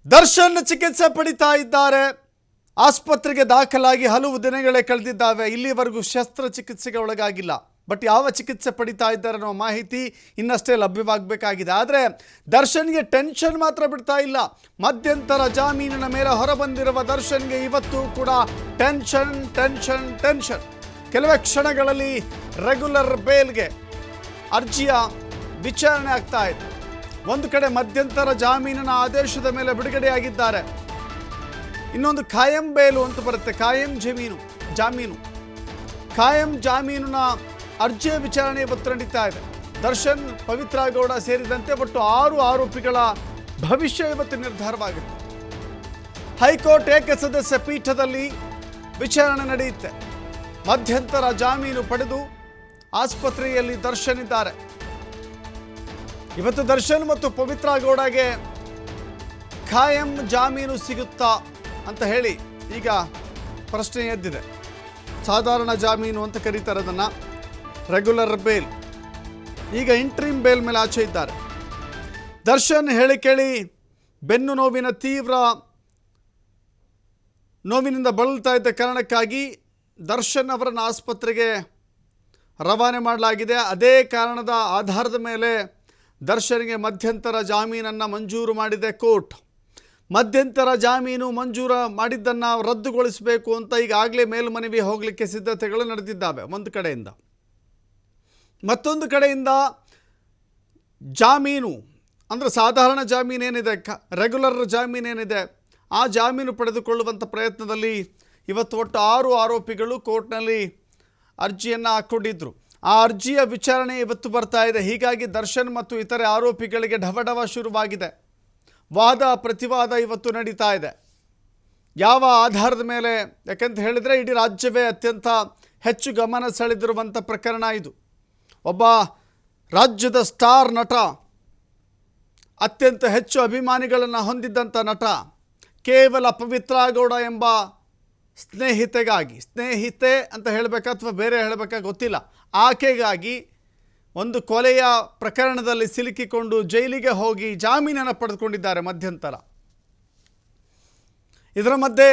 ದರ್ಶನ್ ಚಿಕಿತ್ಸೆ ಪಡಿತಾ ಇದ್ದಾರೆ. ಆಸ್ಪತ್ರೆಗೆ ದಾಖಲಾಗಿ ಹಲವು ದಿನಗಳೇ ಕಳೆದಿದ್ದಾವೆ. ಇಲ್ಲಿವರೆಗೂ ಶಸ್ತ್ರಚಿಕಿತ್ಸೆಗೆ ಒಳಗಾಗಿಲ್ಲ. ಬಟ್ ಯಾವ ಚಿಕಿತ್ಸೆ ಪಡಿತಾ ಇದ್ದಾರೆ ಅನ್ನೋ ಮಾಹಿತಿ ಇನ್ನಷ್ಟೇ ಲಭ್ಯವಾಗಬೇಕಾಗಿದೆ. ಆದರೆ ದರ್ಶನ್ಗೆ ಟೆನ್ಷನ್ ಮಾತ್ರ ಬಿಡ್ತಾ ಇಲ್ಲ. ಮಧ್ಯಂತರ ಜಾಮೀನಿನ ಮೇಲೆ ಹೊರಬಂದಿರುವ ದರ್ಶನ್ಗೆ ಇವತ್ತು ಕೂಡ ಟೆನ್ಷನ್ ಟೆನ್ಷನ್ ಟೆನ್ಷನ್. ಕೆಲವೇ ಕ್ಷಣಗಳಲ್ಲಿ ರೆಗ್ಯುಲರ್ ಬೇಲ್ಗೆ ಅರ್ಜಿಯ ವಿಚಾರಣೆ ಆಗ್ತಾ ಇದೆ. ಒಂದು ಕಡೆ ಮಧ್ಯಂತರ ಜಾಮೀನಿನ ಆದೇಶದ ಮೇಲೆ ಬಿಡುಗಡೆಯಾಗಿದ್ದಾರೆ. ಇನ್ನೊಂದು ಖಾಯಂ ಬೇಲು ಅಂತ ಬರುತ್ತೆ, ಖಾಯಂ ಜಾಮೀನಿನ ಅರ್ಜಿಯ ವಿಚಾರಣೆ ಇವತ್ತು ನಡೀತಾ ಇದೆ. ದರ್ಶನ್, ಪವಿತ್ರ ಗೌಡ ಸೇರಿದಂತೆ ಒಟ್ಟು 6 ಆರೋಪಿಗಳ ಭವಿಷ್ಯ ಇವತ್ತು ನಿರ್ಧಾರವಾಗುತ್ತೆ. ಹೈಕೋರ್ಟ್ ಏಕಸದಸ್ಯ ಪೀಠದಲ್ಲಿ ವಿಚಾರಣೆ ನಡೆಯುತ್ತೆ. ಮಧ್ಯಂತರ ಜಾಮೀನು ಪಡೆದು ಆಸ್ಪತ್ರೆಯಲ್ಲಿ ದರ್ಶನ್ ಇದ್ದಾರೆ. ಇವತ್ತು ದರ್ಶನ್ ಮತ್ತು ಪವಿತ್ರ ಗೌಡಗೆ ಖಾಯಂ ಜಾಮೀನು ಸಿಗುತ್ತಾ ಅಂತ ಹೇಳಿ ಈಗ ಪ್ರಶ್ನೆ ಎದ್ದಿದೆ. ಸಾಧಾರಣ ಜಾಮೀನು ಅಂತ ಕರೀತಾರೆ ಅದನ್ನು, ರೆಗ್ಯುಲರ್ ಬೇಲ್. ಈಗ ಇಂಟ್ರೀಮ್ ಬೇಲ್ ಮೇಲೆ ಆಚೆ ಇದ್ದಾರೆ. ದರ್ಶನ್ ಹೇಳಿ ಕೇಳಿ ಬೆನ್ನು ನೋವಿನ ತೀವ್ರ ನೋವಿನಿಂದ ಬಳಲ್ತಾ ಇದ್ದ ಕಾರಣಕ್ಕಾಗಿ ದರ್ಶನ್ ಅವರನ್ನು ಆಸ್ಪತ್ರೆಗೆ ರವಾನೆ ಮಾಡಲಾಗಿದೆ. ಅದೇ ಕಾರಣದ ಆಧಾರದ ಮೇಲೆ ದರ್ಶನ್ಗೆ ಮಧ್ಯಂತರ ಜಾಮೀನನ್ನು ಮಂಜೂರು ಮಾಡಿದೆ ಕೋರ್ಟ್. ಮಧ್ಯಂತರ ಜಾಮೀನು ಮಂಜೂರು ಮಾಡಿದ್ದನ್ನು ರದ್ದುಗೊಳಿಸಬೇಕು ಅಂತ ಈಗಾಗಲೇ ಮೇಲ್ಮನವಿ ಹೋಗಲಿಕ್ಕೆ ಸಿದ್ಧತೆಗಳು ನಡೆದಿದ್ದಾವೆ ಒಂದು ಕಡೆಯಿಂದ. ಮತ್ತೊಂದು ಕಡೆಯಿಂದ ಜಾಮೀನು ಅಂದರೆ ಸಾಧಾರಣ ಜಾಮೀನೇನಿದೆ, ರೆಗ್ಯುಲರ್ ಜಾಮೀನೇನಿದೆ, ಆ ಜಾಮೀನು ಪಡೆದುಕೊಳ್ಳುವಂಥ ಪ್ರಯತ್ನದಲ್ಲಿ ಇವತ್ತು ಒಟ್ಟು 6 ಆರೋಪಿಗಳು ಕೋರ್ಟ್ನಲ್ಲಿ ಅರ್ಜಿಯನ್ನು ಹಾಕ್ಕೊಂಡಿದ್ರು. ಆ ಅರ್ಜಿಯ ವಿಚಾರಣೆ ಇವತ್ತು ಬರ್ತಾ ಇದೆ. ಹೀಗಾಗಿ ದರ್ಶನ್ ಮತ್ತು ಇತರೆ ಆರೋಪಿಗಳಿಗೆ ಢವಢವ ಶುರುವಾಗಿದೆ. ವಾದ ಪ್ರತಿವಾದ ಇವತ್ತು ನಡೀತಾ ಇದೆ. ಯಾವ ಆಧಾರದ ಮೇಲೆ? ಯಾಕಂತ ಹೇಳಿದರೆ ಇಡೀ ರಾಜ್ಯವೇ ಅತ್ಯಂತ ಹೆಚ್ಚು ಗಮನ ಸೆಳೆದಿರುವಂಥ ಪ್ರಕರಣ ಇದು. ಒಬ್ಬ ರಾಜ್ಯದ ಸ್ಟಾರ್ ನಟ, ಅತ್ಯಂತ ಹೆಚ್ಚು ಅಭಿಮಾನಿಗಳನ್ನು ಹೊಂದಿದ್ದಂಥ ನಟ, ಕೇವಲ ಪವಿತ್ರ ಗೌಡ ಎಂಬ ಸ್ನೇಹಿತೆ ಅಂತ ಹೇಳಬೇಕಾ ಅಥವಾ ಬೇರೆ ಹೇಳಬೇಕಾ ಗೊತ್ತಿಲ್ಲ, ಆಕೆಗಾಗಿ ಒಂದು ಕೊಲೆಯ ಪ್ರಕರಣದಲ್ಲಿ ಸಿಲುಕಿಕೊಂಡು ಜೈಲಿಗೆ ಹೋಗಿ ಜಾಮೀನನ್ನು ಪಡೆದುಕೊಂಡಿದ್ದಾರೆ ಮಧ್ಯಂತರ. ಇದರ ಮಧ್ಯೆ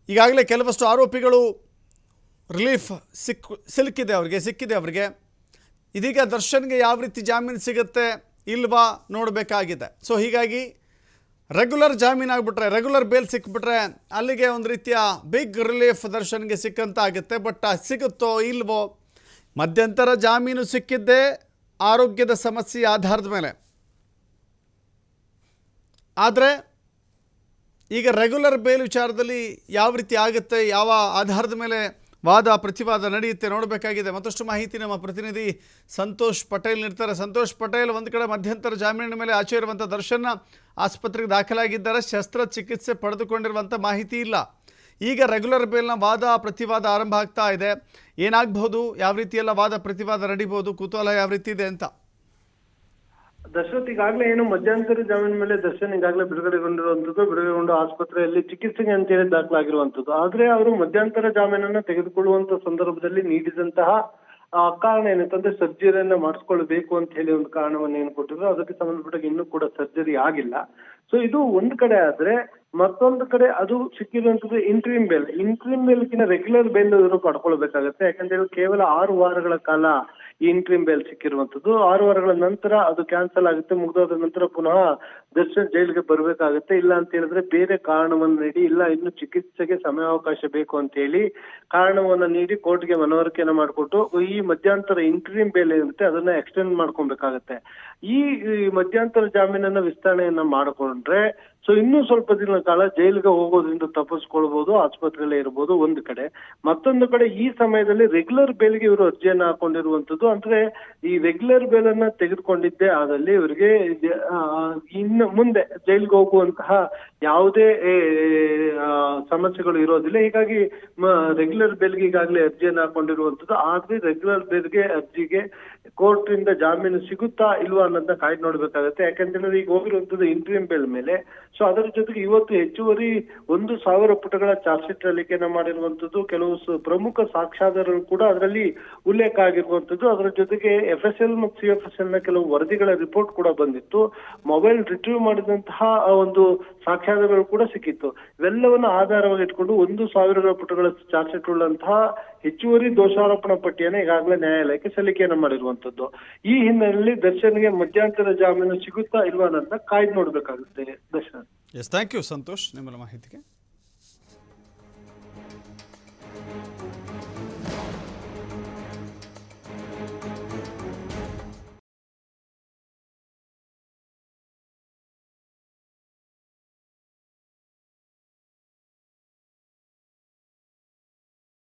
ಈಗಾಗಲೇ ಕೆಲವಷ್ಟು ಆರೋಪಿಗಳು ರಿಲೀಫ್ ಸಿಕ್ಕಿದೆ ಅವರಿಗೆ. ಇದೀಗ ದರ್ಶನ್ಗೆ ಯಾವ ರೀತಿ ಜಾಮೀನು ಸಿಗುತ್ತೆ ಇಲ್ವಾ ನೋಡಬೇಕಾಗಿದೆ. ಸೊ ಹೀಗಾಗಿ ರೆಗ್ಯುಲರ್ ಜಾಮೀನು ಆಗಿಬಿಟ್ರೆ, ರೆಗ್ಯುಲರ್ ಬೇಲ್ ಸಿಕ್ಬಿಟ್ರೆ ಅಲ್ಲಿಗೆ ಒಂದು ರೀತಿಯ ಬಿಗ್ ರಿಲೀಫ್ ದರ್ಶನ್ಗೆ ಸಿಕ್ಕಂತ ಆಗುತ್ತೆ. ಬಟ್ ಸಿಗುತ್ತೋ ಇಲ್ವೋ? ಮಧ್ಯಂತರ ಜಾಮೀನು ಸಿಕ್ಕಿದ್ದೇ ಆರೋಗ್ಯದ ಸಮಸ್ಯೆ ಆಧಾರದ ಮೇಲೆ. ಆದರೆ ಈಗ ರೆಗ್ಯುಲರ್ ಬೇಲ್ ವಿಚಾರದಲ್ಲಿ ಯಾವ ರೀತಿ ಆಗುತ್ತೆ, ಯಾವ ಆಧಾರದ ಮೇಲೆ ವಾದ ಪ್ರತಿವಾದ ನಡೆಯುತ್ತೆ ನೋಡಬೇಕಾಗಿದೆ. ಮತ್ತಷ್ಟು ಮಾಹಿತಿ ನಮ್ಮ ಪ್ರತಿನಿಧಿ ಸಂತೋಷ್ ಪಟೇಲ್ ನೀಡ್ತಾರೆ. ಸಂತೋಷ್ ಪಟೇಲ್, ಒಂದು ಕಡೆ ಮಧ್ಯಂತರ ಜಾಮೀನಿನ ಮೇಲೆ ಆಚೆ ಇರುವಂಥ ದರ್ಶನ್ ಆಸ್ಪತ್ರೆಗೆ ದಾಖಲಾಗಿದ್ದಾರೆ. ಶಸ್ತ್ರಚಿಕಿತ್ಸೆ ಪಡೆದುಕೊಂಡಿರುವಂಥ ಮಾಹಿತಿ ಇಲ್ಲ. ಈಗ ರೆಗ್ಯುಲರ್ ಬೇಲ್ನ ವಾದ ಪ್ರತಿವಾದ ಆರಂಭ ಆಗ್ತಾ ಇದೆ. ಏನಾಗಬಹುದು, ಯಾವ ರೀತಿಯೆಲ್ಲ ವಾದ ಪ್ರತಿವಾದ ನಡೀಬಹುದು, ಕುತೂಹಲ ಯಾವ ರೀತಿ ಇದೆ ಅಂತ? ದರ್ಶನ್ ಈಗಾಗಲೇ ಏನು ಮಧ್ಯಂತರ ಜಾಮೀನು ಮೇಲೆ ದರ್ಶನ್ ಈಗಾಗಲೇ ಬಿಡುಗಡೆಗೊಂಡು ಆಸ್ಪತ್ರೆಯಲ್ಲಿ ಚಿಕಿತ್ಸೆಗೆ ಅಂತ ಹೇಳಿ ದಾಖಲಾಗಿರುವಂತದ್ದು. ಆದ್ರೆ ಅವರು ಮಧ್ಯಂತರ ಜಾಮೀನನ್ನ ತೆಗೆದುಕೊಳ್ಳುವಂತ ಸಂದರ್ಭದಲ್ಲಿ ನೀಡಿದಂತಹ ಕಾರಣ ಏನಂತಂದ್ರೆ ಸರ್ಜರಿಯನ್ನ ಮಾಡಿಸ್ಕೊಳ್ಬೇಕು ಅಂತ ಹೇಳಿ ಒಂದು ಕಾರಣವನ್ನ ಏನು ಕೊಟ್ಟಿದ್ರು. ಅದಕ್ಕೆ ಸಂಬಂಧಪಟ್ಟ ಇನ್ನೂ ಕೂಡ ಸರ್ಜರಿ ಆಗಿಲ್ಲ. ಸೊ ಇದು ಒಂದು ಕಡೆ ಆದ್ರೆ, ಮತ್ತೊಂದು ಕಡೆ ಅದು ಸಿಕ್ಕಿರುವಂತದ್ದು ಇಂಟ್ರೀಮ್ ಬೇಲ್ಕಿನ ರೆಗ್ಯುಲರ್ ಬೇಲ್ ಇವರು ಪಡ್ಕೊಳ್ಬೇಕಾಗತ್ತೆ. ಯಾಕಂದ್ರೆ ಕೇವಲ 6 ವಾರಗಳ ಕಾಲ ಈ ಇಂಟ್ರೀಮ್ ಬೇಲ್ ಸಿಕ್ಕಿರುವಂತದ್ದು. 6 ವಾರಗಳ ನಂತರ ಅದು ಕ್ಯಾನ್ಸಲ್ ಆಗುತ್ತೆ. ಮುಗಿದೋದ ನಂತರ ಪುನಃ ದರ್ಶನ್ ಜೈಲಿಗೆ ಬರ್ಬೇಕಾಗತ್ತೆ. ಇಲ್ಲ ಅಂತ ಹೇಳಿದ್ರೆ ಬೇರೆ ಕಾರಣವನ್ನು ನೀಡಿ, ಇಲ್ಲ ಇನ್ನು ಚಿಕಿತ್ಸೆಗೆ ಸಮಯಾವಕಾಶ ಬೇಕು ಅಂತ ಹೇಳಿ ಕಾರಣವನ್ನ ನೀಡಿ ಕೋರ್ಟ್ಗೆ ಮನವರಿಕೆಯನ್ನ ಮಾಡಿಕೊಟ್ಟು ಈ ಮಧ್ಯಂತರ ಇಂಟ್ರೀಮ್ ಬೇಲ್ ಏನಿರುತ್ತೆ ಅದನ್ನ ಎಕ್ಸ್ಟೆಂಡ್ ಮಾಡ್ಕೊಬೇಕಾಗತ್ತೆ. ಈ ಮಧ್ಯಂತರ ಜಾಮೀನನ್ನ ವಿಸ್ತರಣೆಯನ್ನ ಮಾಡಿಕೊಂಡ್ರೆ ಸೊ ಇನ್ನೂ ಸ್ವಲ್ಪ ದಿನಗಳ ಕಾಲ ಜೈಲಿಗೆ ಹೋಗೋದ್ರಿಂದ ತಪ್ಪಿಸ್ಕೊಳ್ಬಹುದು, ಆಸ್ಪತ್ರೆಯಲ್ಲೇ ಇರ್ಬೋದು ಒಂದು ಕಡೆ. ಮತ್ತೊಂದು ಕಡೆ ಈ ಸಮಯದಲ್ಲಿ ರೆಗ್ಯುಲರ್ ಬೇಲ್ಗೆ ಇವರು ಅರ್ಜಿಯನ್ನ ಹಾಕೊಂಡಿರುವಂತದ್ದು. ಅಂದ್ರೆ ಈ ರೆಗ್ಯುಲರ್ ಬೇಲ್ ಅನ್ನ ತೆಗೆದುಕೊಂಡಿದ್ದೇ ಆದಲ್ಲಿ ಇವರಿಗೆ ಇನ್ನು ಮುಂದೆ ಜೈಲಿಗೆ ಹೋಗುವಂತಹ ಯಾವುದೇ ಸಮಸ್ಯೆಗಳು ಇರೋದಿಲ್ಲ. ಹೀಗಾಗಿ ರೆಗ್ಯುಲರ್ ಬೇಲ್ಗೆ ಈಗಾಗಲೇ ಅರ್ಜಿಯನ್ನು ಹಾಕೊಂಡಿರುವಂತದ್ದು. ಆದ್ರೆ ರೆಗ್ಯುಲರ್ ಬೇಲ್ಗೆ ಅರ್ಜಿಗೆ ಕೋರ್ಟ್ ಇಂದ ಜಾಮೀನು ಸಿಗುತ್ತಾ ಇಲ್ವಾ ಅನ್ನೋದನ್ನ ಕಾಯ್ದು ನೋಡ್ಬೇಕಾಗತ್ತೆ. ಯಾಕಂತೇಳಿದ್ರೆ ಈಗ ಹೋಗಿರುವಂತದ್ದು ಇಂಟ್ರಿಯಂ ಬೇಲ್ ಮೇಲೆ. ಸೊ ಅದರ ಜೊತೆಗೆ ಇವತ್ತು ಹೆಚ್ಚುವರಿ 1,000 ಪುಟಗಳ ಚಾರ್ಜ್ ಶೀಟ್ ಸಲ್ಲಿಕೆಯನ್ನ ಮಾಡಿರುವಂತದ್ದು. ಕೆಲವು ಪ್ರಮುಖ ಸಾಕ್ಷ್ಯಾಧಾರಗಳು ಕೂಡ ಅದರಲ್ಲಿ ಉಲ್ಲೇಖ ಆಗಿರುವಂತದ್ದು. ಅದರ ಜೊತೆಗೆ FSL ಮತ್ತು CFSL ನ ಕೆಲವು ವರದಿಗಳ ರಿಪೋರ್ಟ್ ಕೂಡ ಬಂದಿತ್ತು. ಮೊಬೈಲ್ ರಿಟ್ರೀವ್ ಮಾಡಿದಂತಹ ಒಂದು ಸಾಕ್ಷ್ಯಾಧಾರಗಳು ಕೂಡ ಸಿಕ್ಕಿತ್ತು. ಇವೆಲ್ಲವನ್ನ ಆಧಾರವಾಗಿ ಇಟ್ಕೊಂಡು 1,000 ಪುಟಗಳ ಚಾರ್ಜ್ ಶೀಟ್ ಉಳ್ಳಂತಹ ಹೆಚ್ಚುವರಿ ದೋಷಾರೋಪಣಾ ಪಟ್ಟಿಯನ್ನು ಈಗಾಗಲೇ ನ್ಯಾಯಾಲಯಕ್ಕೆ ಸಲ್ಲಿಕೆಯನ್ನ ಮಾಡಿರುವಂತದ್ದು. ಈ ಹಿನ್ನೆಲೆಯಲ್ಲಿ ದರ್ಶನ್ಗೆ ಮಧ್ಯಂತರ ಜಾಮೀನು ಸಿಗುತ್ತಾ ಇಲ್ವಾ ಅನ್ನೋದನ್ನ ಕಾಯ್ದು ನೋಡ್ಬೇಕಾಗುತ್ತೆ Darshan. Yes, thank you Santosh ನಿಮ್ಮಲ್ಲ ಮಾಹಿತಿಗೆ.